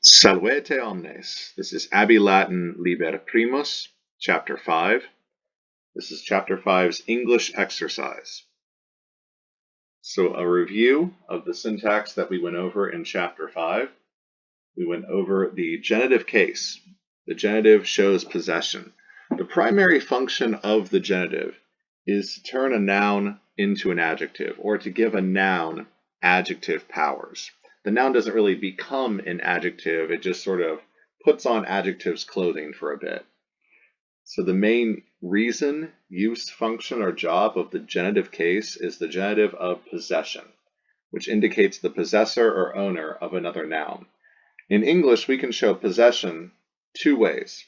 Salvete omnes. This is Abbey Latin Liber Primus, Chapter 5. This is Chapter 5's English exercise. So a review of the syntax that we went over in Chapter 5. We went over the genitive case. The genitive shows possession. The primary function of the genitive is to turn a noun into an adjective, or to give a noun adjective powers. The noun doesn't really become an adjective, it just sort of puts on adjectives clothing for a bit. So the main reason, use, function, or job of the genitive case is the genitive of possession, which indicates the possessor or owner of another noun. In English, we can show possession two ways.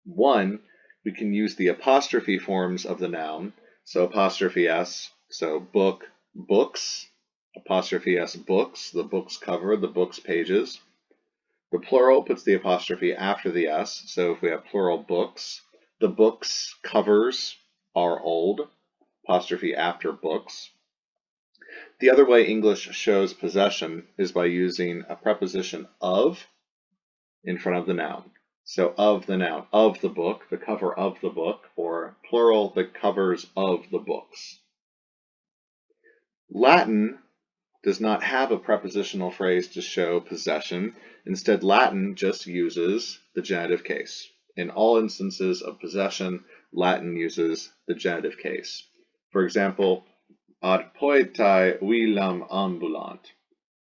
One, we can use the apostrophe forms of the noun, so apostrophe s, so book, books, apostrophe s, books, the book's cover, the book's pages. The plural puts the apostrophe after the s, so if we have plural books, the book's covers are old, apostrophe after books. The other way English shows possession is by using a preposition of in front of the noun. So of the noun, of the book, the cover of the book, or plural, the covers of the books. Latin does not have a prepositional phrase to show possession. Instead, Latin just uses the genitive case. In all instances of possession, Latin uses the genitive case. For example, ad poetae villam ambulant.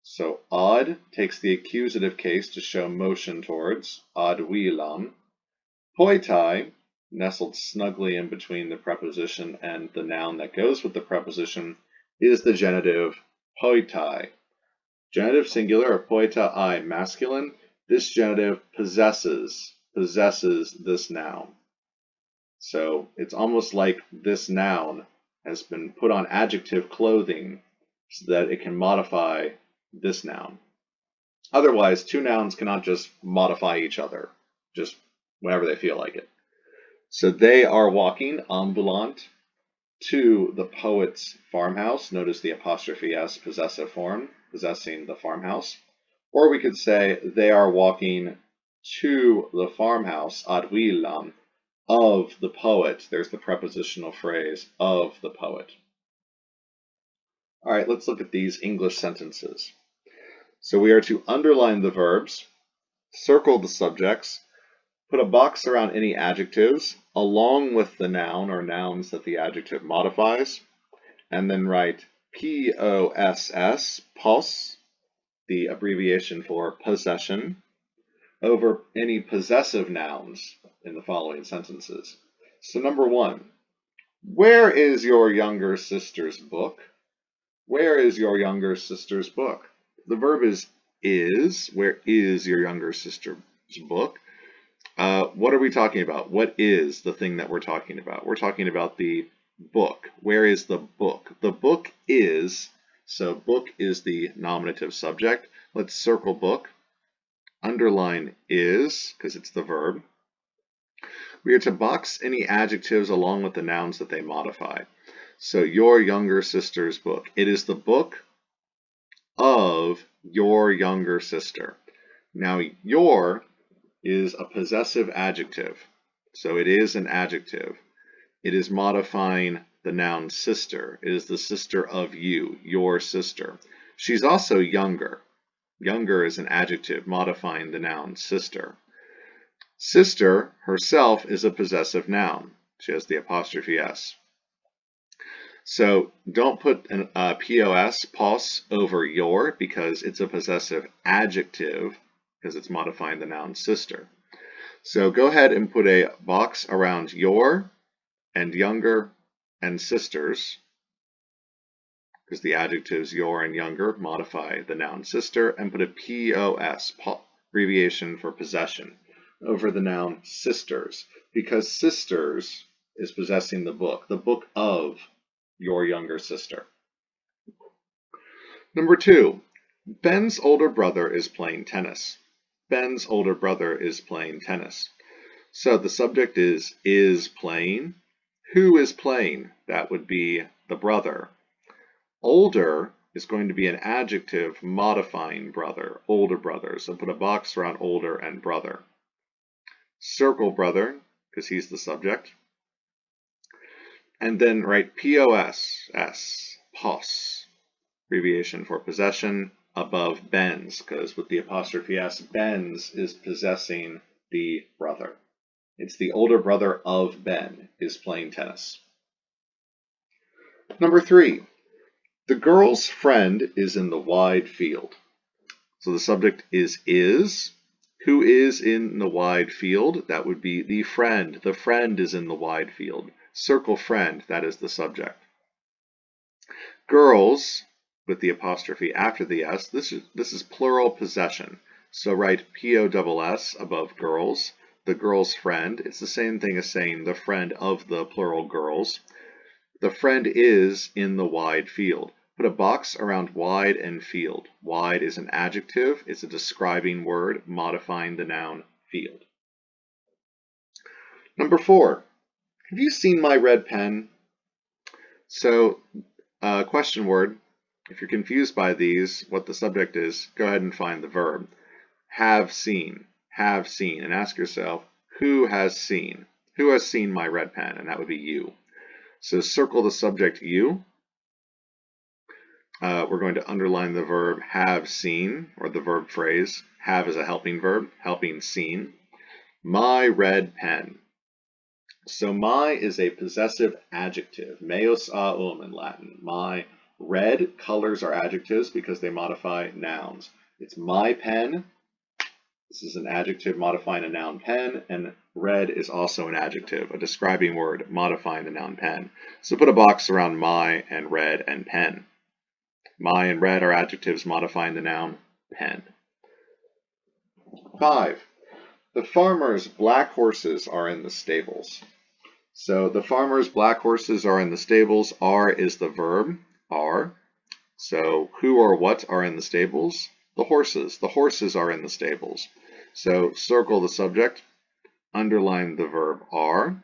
So ad takes the accusative case to show motion towards, ad villam. Poetae, nestled snugly in between the preposition and the noun that goes with the preposition, is the genitive poetae. Genitive singular or poetae masculine, this genitive possesses this noun. So it's almost like this noun has been put on adjective clothing so that it can modify this noun. Otherwise, two nouns cannot just modify each other, just whenever they feel like it. So they are walking, ambulant, to the poet's farmhouse. Notice the apostrophe s possessive form, possessing the farmhouse. Or we could say they are walking to the farmhouse, ad villam, of the poet. There's the prepositional phrase, of the poet. All right, let's look at these English sentences. So we are to underline the verbs, circle the subjects, put a box around any adjectives along with the noun or nouns that the adjective modifies, and then write POSS, POS, the abbreviation for possession, over any possessive nouns in the following sentences. So number one, where is your younger sister's book? Where is your younger sister's book? The verb is. Where is your younger sister's book? What are we talking about? What is the thing that we're talking about? We're talking about the book. Where is the book? The book is, so book is the nominative subject. Let's circle book. Underline is, because it's the verb. We are to box any adjectives along with the nouns that they modify. So your younger sister's book. It is the book of your younger sister. Now, your is a possessive adjective, so it is an adjective. It is modifying the noun sister. It is the sister of you, your sister. She's also younger. Younger is an adjective modifying the noun sister. Sister herself is a possessive noun. She has the apostrophe s. So don't put an POS over your because it's a possessive adjective because it's modifying the noun sister. So go ahead and put a box around your and younger and sisters because the adjectives your and younger modify the noun sister, and put a POS, abbreviation for possession, over the noun sisters because sisters is possessing the book of your younger sister. Number two, Ben's older brother is playing tennis. Ben's older brother is playing tennis. So the subject is playing. Who is playing? That would be the brother. Older is going to be an adjective modifying brother, older brother. So put a box around older and brother. Circle brother, because he's the subject. And then write POS, S, POS, abbreviation for possession, above Ben's, because with the apostrophe S, Ben's is possessing the brother. It's the older brother of Ben is playing tennis. Number 3, the girl's friend is in the wide field. So the subject is. Who is in the wide field? That would be the friend. The friend is in the wide field. Circle friend, that is the subject. Girls, with the apostrophe after the S, this is plural possession. So write POSS above girls. The girl's friend, it's the same thing as saying the friend of the plural girls. The friend is in the wide field. Put a box around wide and field. Wide is an adjective. It's a describing word modifying the noun field. Number 4, have you seen my red pen? So, question word. If you're confused by these, what the subject is, go ahead and find the verb. Have seen, and ask yourself, who has seen? Who has seen my red pen? And that would be you. So circle the subject you. We're going to underline the verb have seen, or the verb phrase. Have is a helping verb, helping seen. My red pen. So my is a possessive adjective, meos aum in Latin. My. Red colors are adjectives because they modify nouns. It's my pen. This is an adjective modifying a noun pen, and red is also an adjective, a describing word modifying the noun pen. So put a box around my and red and pen. My and red are adjectives modifying the noun pen. 5. The farmer's black horses are in the stables. So the farmer's black horses are in the stables. Are is the verb, are. So who or what are in the stables? The horses. The horses are in the stables. So circle the subject, underline the verb are.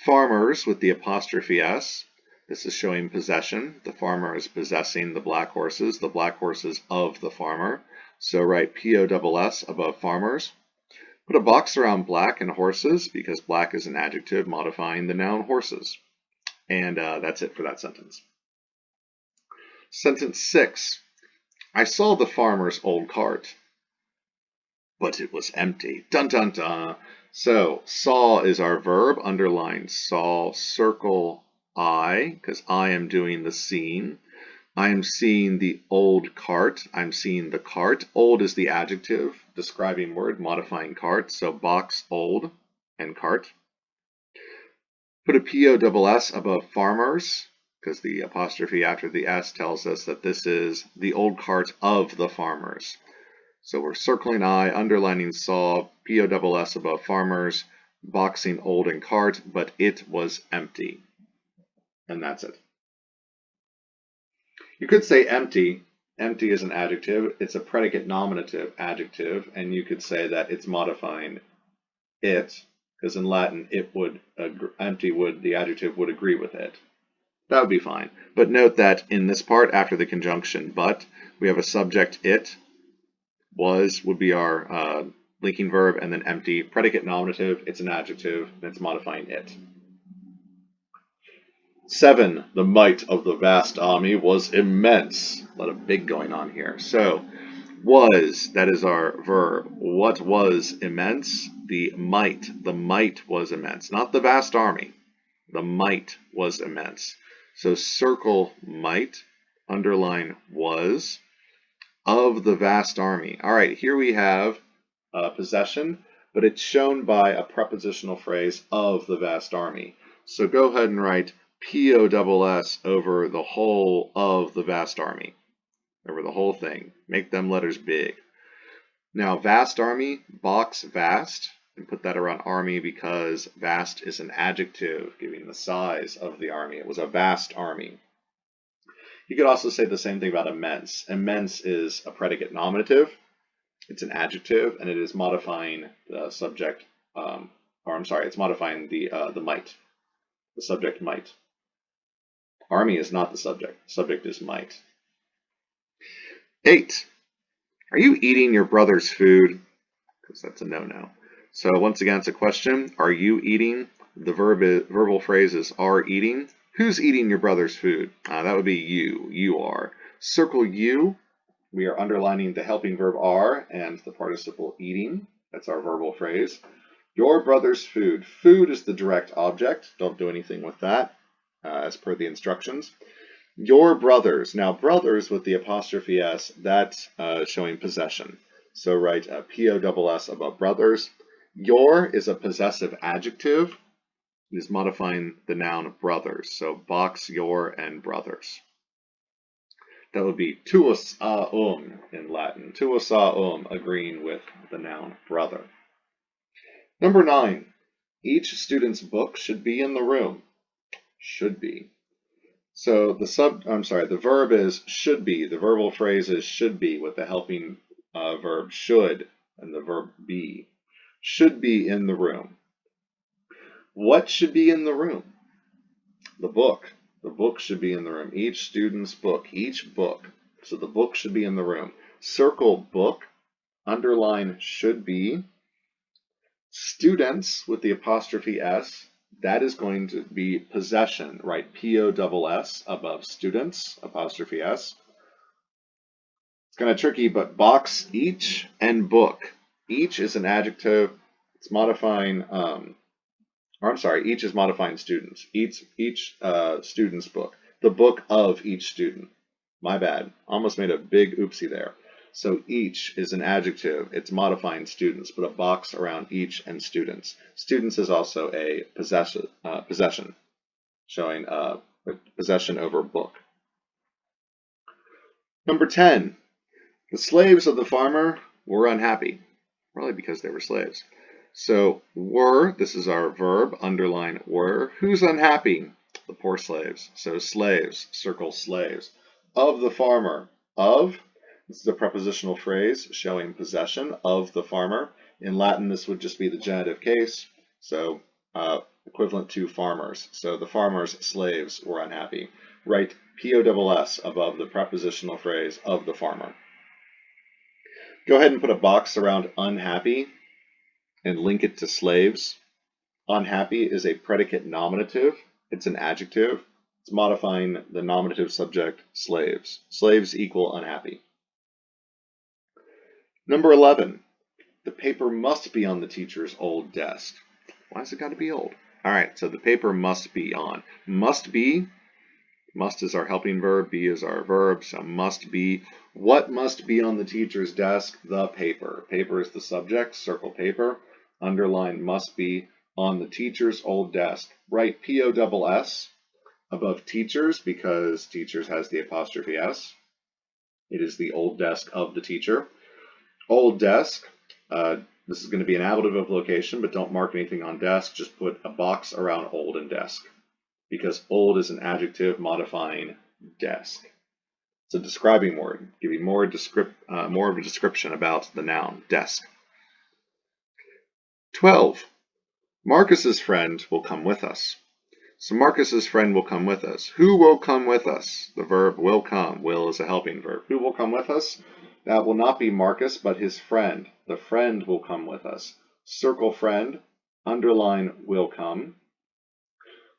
Farmers with the apostrophe S. This is showing possession. The farmer is possessing the black horses of the farmer. So write POSS above farmers. Put a box around black and horses because black is an adjective modifying the noun horses. And that's it for that sentence. Sentence 6. I saw the farmer's old cart, but it was empty. Dun dun dun. So saw is our verb. Underline saw. Circle I, because I am doing the seeing. I am seeing the old cart. I'm seeing the cart. Old is the adjective, describing word, modifying cart. So box old and cart. Put a POSS above farmers, because the apostrophe after the S tells us that this is the old cart of the farmers. So we're circling I, underlining saw, POSS above farmers, boxing old and cart, but it was empty. And that's it. You could say empty. Empty is an adjective. It's a predicate nominative adjective, and you could say that it's modifying it, because in Latin, the adjective would agree with it. That would be fine. But note that in this part, after the conjunction but, we have a subject it, was would be our linking verb, and then empty, predicate nominative, it's an adjective, and it's modifying it. 7. The might of the vast army was immense. A lot of big going on here. So, was, that is our verb. What was immense? The might was immense. Not the vast army. The might was immense. So circle might, underline was, of the vast army. All right, here we have possession, but it's shown by a prepositional phrase of the vast army. So go ahead and write POSS over the whole of the vast army, over the whole thing. Make them letters big. Now, vast army, box vast, and put that around army because vast is an adjective giving the size of the army. It was a vast army. You could also say the same thing about immense. Immense is a predicate nominative. It's an adjective, and it is modifying the subject, it's modifying the might. The subject might. Army is not the subject. The subject is might. 8. Are you eating your brother's food? Because that's a no-no. So once again, it's a question. Are you eating? The verbal phrase is are eating. Who's eating your brother's food? That would be you. You are. Circle you. We are underlining the helping verb are and the participle eating. That's our verbal phrase. Your brother's food. Food is the direct object. Don't do anything with that as per the instructions. Your brothers. Now, brothers with the apostrophe S, that's showing possession. So write POSS above brothers. Your is a possessive adjective. It is modifying the noun brothers. So box your and brothers. That would be tuus in Latin. Tuus agreeing with the noun brother. Number 9. Each student's book should be in the room. Should be. So the verb is should be. The verbal phrase is should be with the helping verb should and the verb be. Should be in the room. What should be in the room? The book. The book should be in the room. Each student's book. Each book. So the book should be in the room. Circle book. Underline should be. Students with the apostrophe S. That is going to be possession, right? POSS above students, apostrophe S. It's kind of tricky, but box each and book. Each is an adjective. It's modifying, each is modifying students. Each student's book. The book of each student. My bad. Almost made a big oopsie there. So each is an adjective. It's modifying students. Put a box around each and students. Students is also a possession, showing possession over book. Number 10. The slaves of the farmer were unhappy, probably because they were slaves. So were, this is our verb, underline were. Who's unhappy? The poor slaves. So slaves, circle slaves. Of the farmer, of. This is a prepositional phrase showing possession of the farmer. In Latin, this would just be the genitive case, so equivalent to farmers. So the farmer's slaves were unhappy. Write POSS above the prepositional phrase of the farmer. Go ahead and put a box around unhappy and link it to slaves. Unhappy is a predicate nominative. It's an adjective. It's modifying the nominative subject slaves. Slaves equal unhappy. Number 11, the paper must be on the teacher's old desk. Why has it got to be old? All right, so the paper must be on. Must be, must is our helping verb, be is our verb, so must be. What must be on the teacher's desk? The paper. Paper is the subject, circle paper. Underline must be on the teacher's old desk. Write POSS above teachers because teachers has the apostrophe S. It is the old desk of the teacher. Old desk, this is going to be an ablative of location, but don't mark anything on desk. Just put a box around old and desk because old is an adjective modifying desk. It's a describing word, giving more of a description about the noun desk. 12. Marcus's friend will come with us. So Marcus's friend will come with us. Who will come with us? The verb will come. Will is a helping verb. Who will come with us? That will not be Marcus, but his friend. The friend will come with us. Circle friend, underline will come.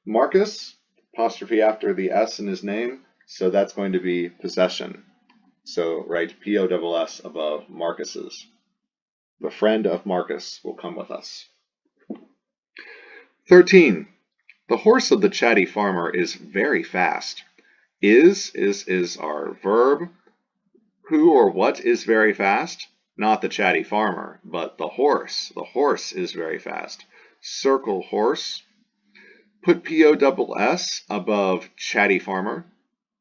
Marcus, apostrophe after the S in his name, so that's going to be possession. So write POSS above Marcus's. The friend of Marcus will come with us. 13. The horse of the chatty farmer is very fast. Is our verb. Who or what is very fast? Not the chatty farmer, but the horse. The horse is very fast. Circle horse. Put POSS above chatty farmer.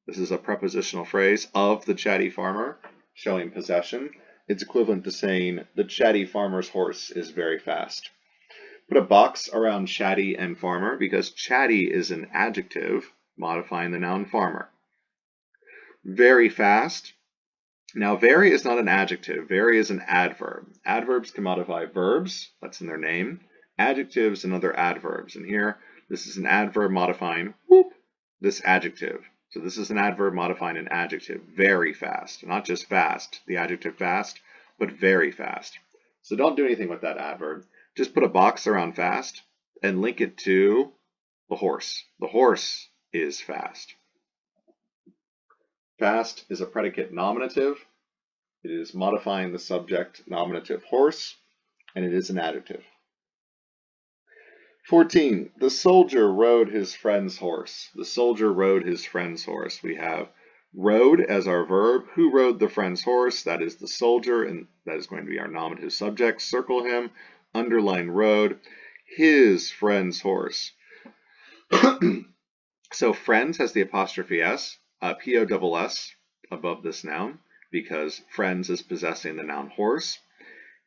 This is a prepositional phrase of the chatty farmer, showing possession. It's equivalent to saying the chatty farmer's horse is very fast. Put a box around chatty and farmer because chatty is an adjective modifying the noun farmer. Very fast. Now, very is not an adjective. Very is an adverb. Adverbs can modify verbs. That's in their name. Adjectives and other adverbs. And here, this is an adverb modifying whoop. this adjective. So this is an adverb modifying an adjective. Very fast. Not just fast, the adjective fast, but very fast. So don't do anything with that adverb. Just put a box around fast and link it to the horse. The horse is fast. Fast is a predicate nominative. It is modifying the subject nominative horse, and it is an adjective. 14. The soldier rode his friend's horse. The soldier rode his friend's horse. We have rode as our verb. Who rode the friend's horse? That is the soldier, and that is going to be our nominative subject. Circle him, underline rode, his friend's horse. So friends has the apostrophe S, P-O-S-S above this noun, because friends is possessing the noun horse.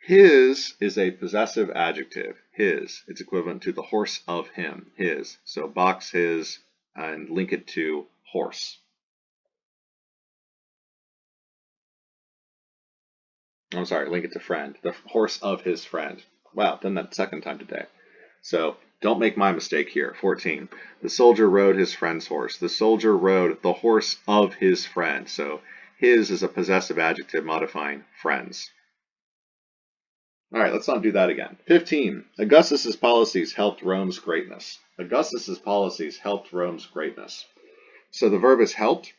His is a possessive adjective. His. It's equivalent to the horse of him. His. So box his and link it to horse. I'm sorry, link it to friend. The horse of his friend. Wow, done that second time today. So don't make my mistake here. 14. The soldier rode his friend's horse. The soldier rode the horse of his friend. So his is a possessive adjective modifying friends. All right, let's not do that again. 15. Augustus's policies helped Rome's greatness. Augustus's policies helped Rome's greatness. So the verb is helped.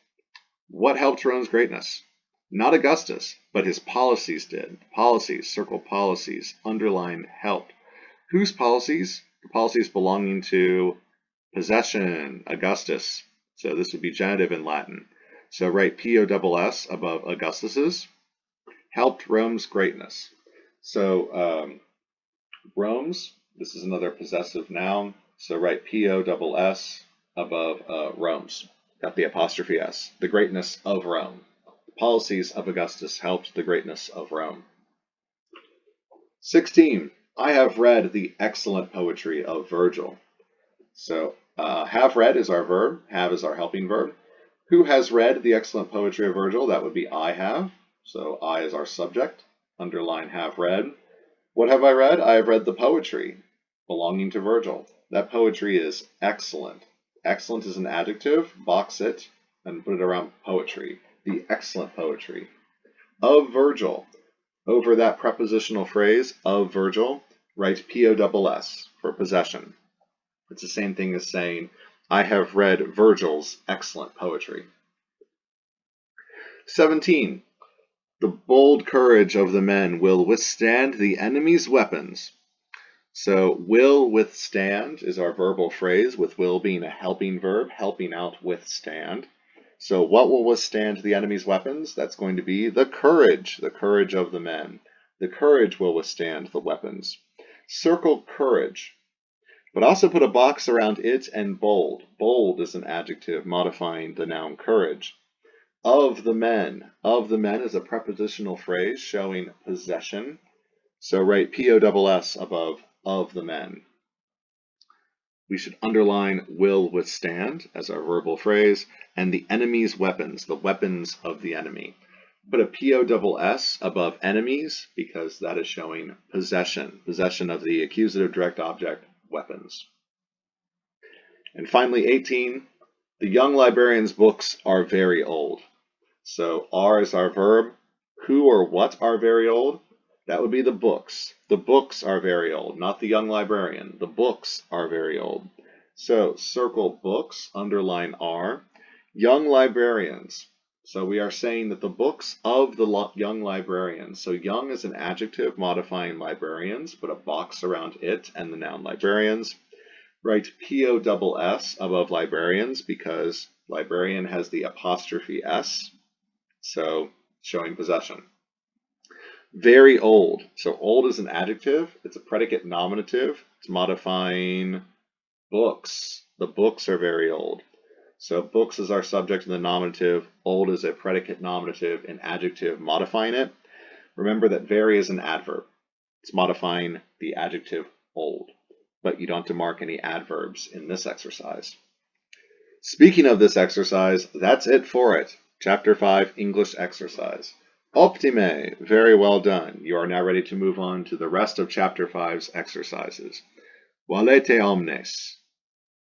What helped Rome's greatness? Not Augustus, but his policies did. Policies, circle policies, underline helped. Whose policies? The policies belonging to possession, Augustus. So this would be genitive in Latin. So write P-O-S-S above Augustus's. Helped Rome's greatness. So Rome's, this is another possessive noun. So write P-O-S-S above Rome's. Got the apostrophe S. The greatness of Rome. The policies of Augustus helped the greatness of Rome. 16. I have read the excellent poetry of Virgil. So have read is our verb. Have is our helping verb. Who has read the excellent poetry of Virgil? That would be I have. So I is our subject. Underline have read. What have I read? I have read the poetry belonging to Virgil. That poetry is excellent. Excellent is an adjective. Box it and put it around poetry. The excellent poetry of Virgil. Over that prepositional phrase of Virgil, write P-O-S-S for possession. It's the same thing as saying, I have read Virgil's excellent poetry. 17. The bold courage of the men will withstand the enemy's weapons. So will withstand is our verbal phrase, with will being a helping verb, helping out withstand. So what will withstand the enemy's weapons? That's going to be the courage of the men. The courage will withstand the weapons. Circle courage, but also put a box around it and bold. Bold is an adjective modifying the noun courage. Of the men. Of the men is a prepositional phrase showing possession. So write P-O-S-S above of the men. We should underline will withstand as our verbal phrase, and the enemy's weapons, the weapons of the enemy. Put a P-O-S-S above enemies because that is showing possession. Possession of the accusative direct object, weapons. And finally, 18. The young librarian's books are very old. So are is our verb. Who or what are very old? That would be the books. The books are very old, not the young librarian. The books are very old. So circle books, underline are. Young librarians. So we are saying that the books of the young librarians. So young is an adjective modifying librarians, put a box around it and the noun librarians. Write P-O-S-S above librarians because librarian has the apostrophe S. So showing possession. Very old. So old is an adjective. It's a predicate nominative. It's modifying books. The books are very old. So books is our subject in the nominative. Old is a predicate nominative, an adjective modifying it. Remember that very is an adverb. It's modifying the adjective old. But you don't have to mark any adverbs in this exercise. Speaking of this exercise, that's it for it. Chapter 5 English exercise. Optime, very well done. You are now ready to move on to the rest of Chapter 5's exercises. Valete omnes.